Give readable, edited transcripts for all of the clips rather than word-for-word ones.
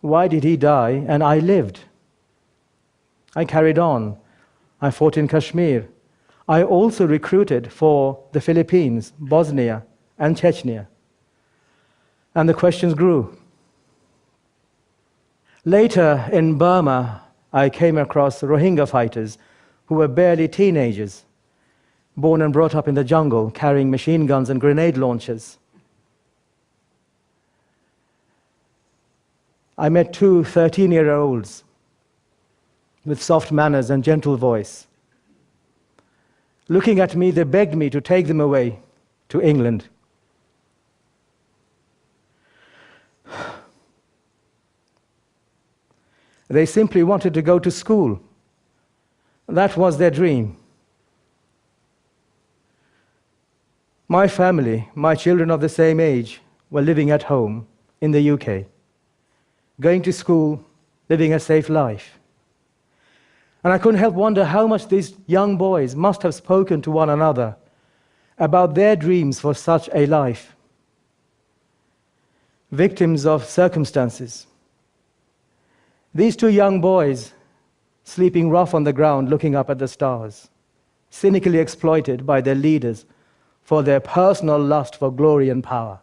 Why did he die and I lived? I carried on. I fought in Kashmir. I also recruited for the Philippines, Bosnia, and Chechnya. And the questions grew. Later in Burma, I came across Rohingya fighters who were barely teenagers, born and brought up in the jungle, carrying machine guns and grenade launchers. I met two 13-year-olds with soft manners and gentle voice. Looking at me, they begged me to take them away to England. They simply wanted to go to school. That was their dream. My family, my children of the same age, were living at home in the UK, going to school, living a safe life. And I couldn't help wonder how much these young boys must have spoken to one another about their dreams for such a life. Victims of circumstances. These two young boys, sleeping rough on the ground, looking up at the stars, cynically exploited by their leaders for their personal lust for glory and power.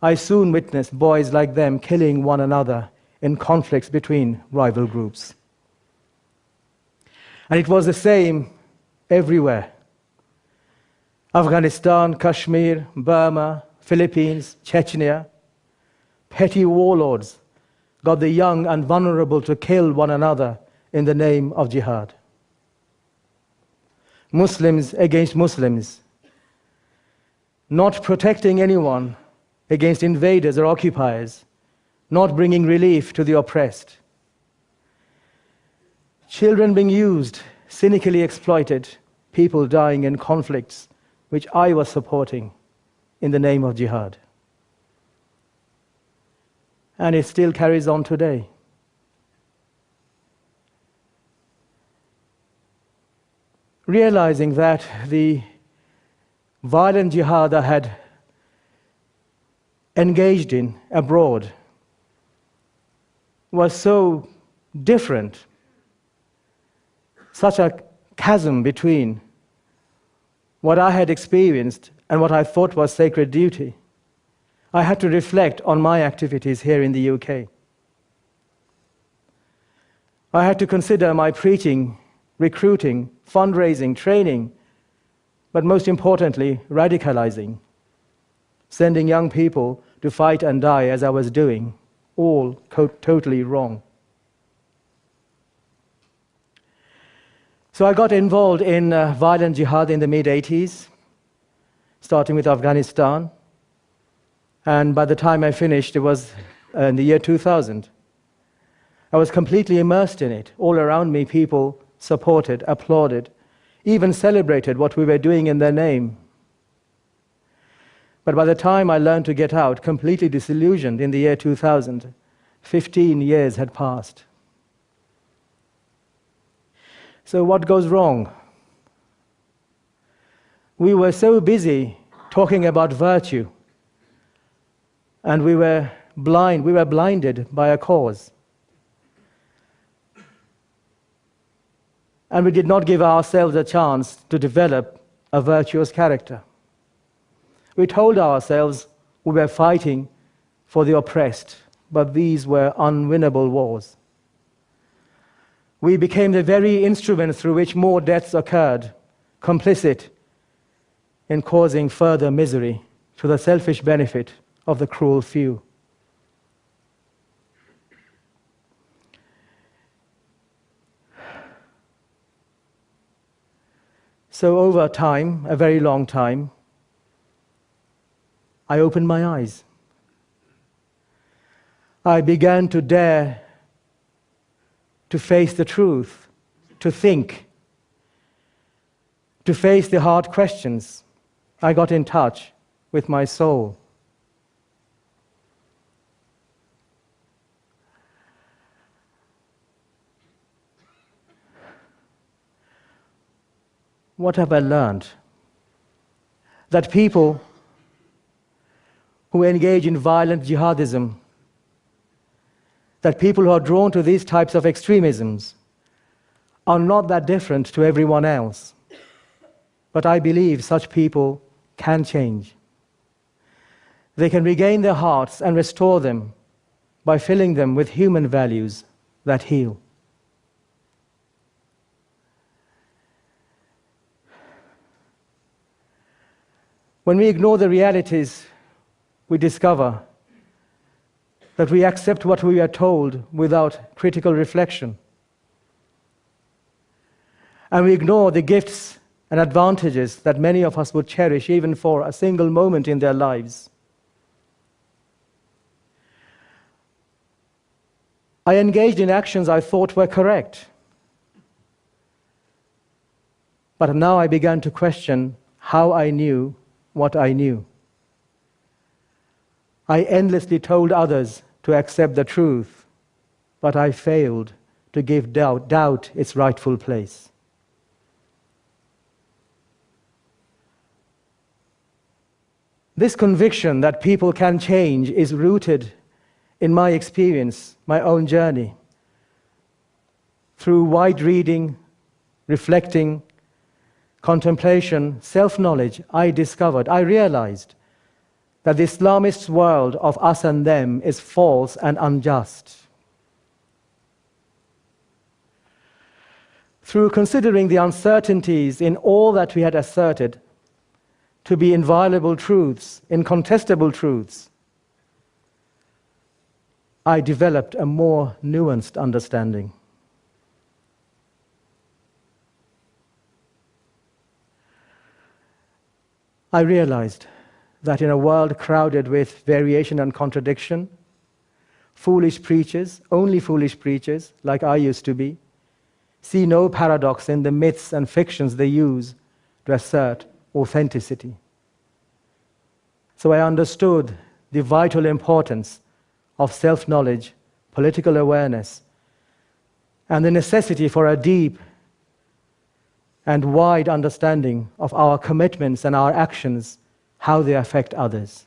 I soon witnessed boys like them killing one another in conflicts between rival groups. And it was the same everywhere. Afghanistan, Kashmir, Burma, Philippines, Chechnya. Petty warlords got the young and vulnerable to kill one another in the name of jihad. Muslims against Muslims, not protecting anyone against invaders or occupiers, not bringing relief to the oppressed. Children being used, cynically exploited, people dying in conflicts which I was supporting in the name of jihad. And it still carries on today. Realizing that the violent jihad I had engaged in abroad was so different, such a chasm between what I had experienced and what I thought was sacred duty. I had to reflect on my activities here in the UK. I had to consider my preaching, recruiting, fundraising, training, but most importantly, radicalizing, sending young people to fight and die as I was doing, all totally wrong. So I got involved in violent jihad in the mid-80s, starting with Afghanistan. And by the time I finished, it was in the year 2000. I was completely immersed in it. All around me, people supported, applauded, even celebrated what we were doing in their name. But by the time I learned to get out, completely disillusioned in the year 2000, 15 years had passed. So what goes wrong? We were so busy talking about virtue, and we were blinded by a cause. And we did not give ourselves a chance to develop a virtuous character. We told ourselves we were fighting for the oppressed, but these were unwinnable wars. We became the very instrument through which more deaths occurred, complicit in causing further misery to the selfish benefit of the cruel few. So over time, a very long time, I opened my eyes. I began to dare to face the truth, to think, to face the hard questions. I got in touch with my soul. What have I learned? That people who engage in violent jihadism that people who are drawn to these types of extremisms are not that different to everyone else. But I believe such people can change. They can regain their hearts and restore them by filling them with human values that heal. When we ignore the realities, we discover that we accept what we are told without critical reflection. And we ignore the gifts and advantages that many of us would cherish even for a single moment in their lives. I engaged in actions I thought were correct. But now I began to question how I knew what I knew. I endlessly told others to accept the truth, but I failed to give doubt its rightful place. This conviction that people can change is rooted in my experience, my own journey. Through wide reading, reflecting, contemplation, self-knowledge, I realized that the Islamist world of us and them is false and unjust. Through considering the uncertainties in all that we had asserted to be inviolable truths, incontestable truths, I developed a more nuanced understanding. I realized that in a world crowded with variation and contradiction, foolish preachers, only foolish preachers, like I used to be, see no paradox in the myths and fictions they use to assert authenticity. So I understood the vital importance of self-knowledge, political awareness, and the necessity for a deep and wide understanding of our commitments and our actions, how they affect others.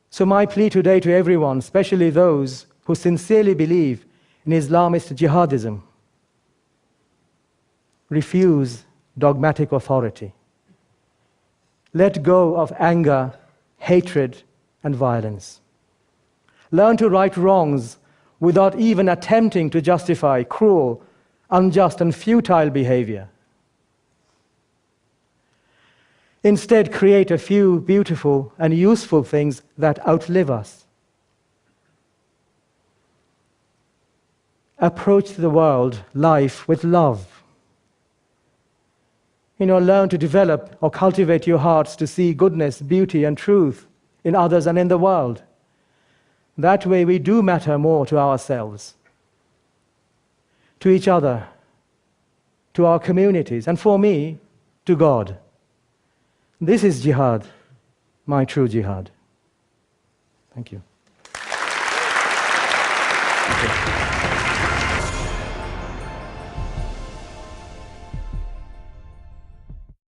So my plea today to everyone, especially those who sincerely believe in Islamist jihadism, refuse dogmatic authority. Let go of anger, hatred, and violence. Learn to right wrongs without even attempting to justify cruel, unjust, and futile behavior. Instead, create a few beautiful and useful things that outlive us. Approach the world, life, with love. Learn to develop or cultivate your hearts to see goodness, beauty, and truth in others and in the world. That way we do matter more to ourselves, to each other, to our communities, and for me, to God. This is jihad, my true jihad. Thank you.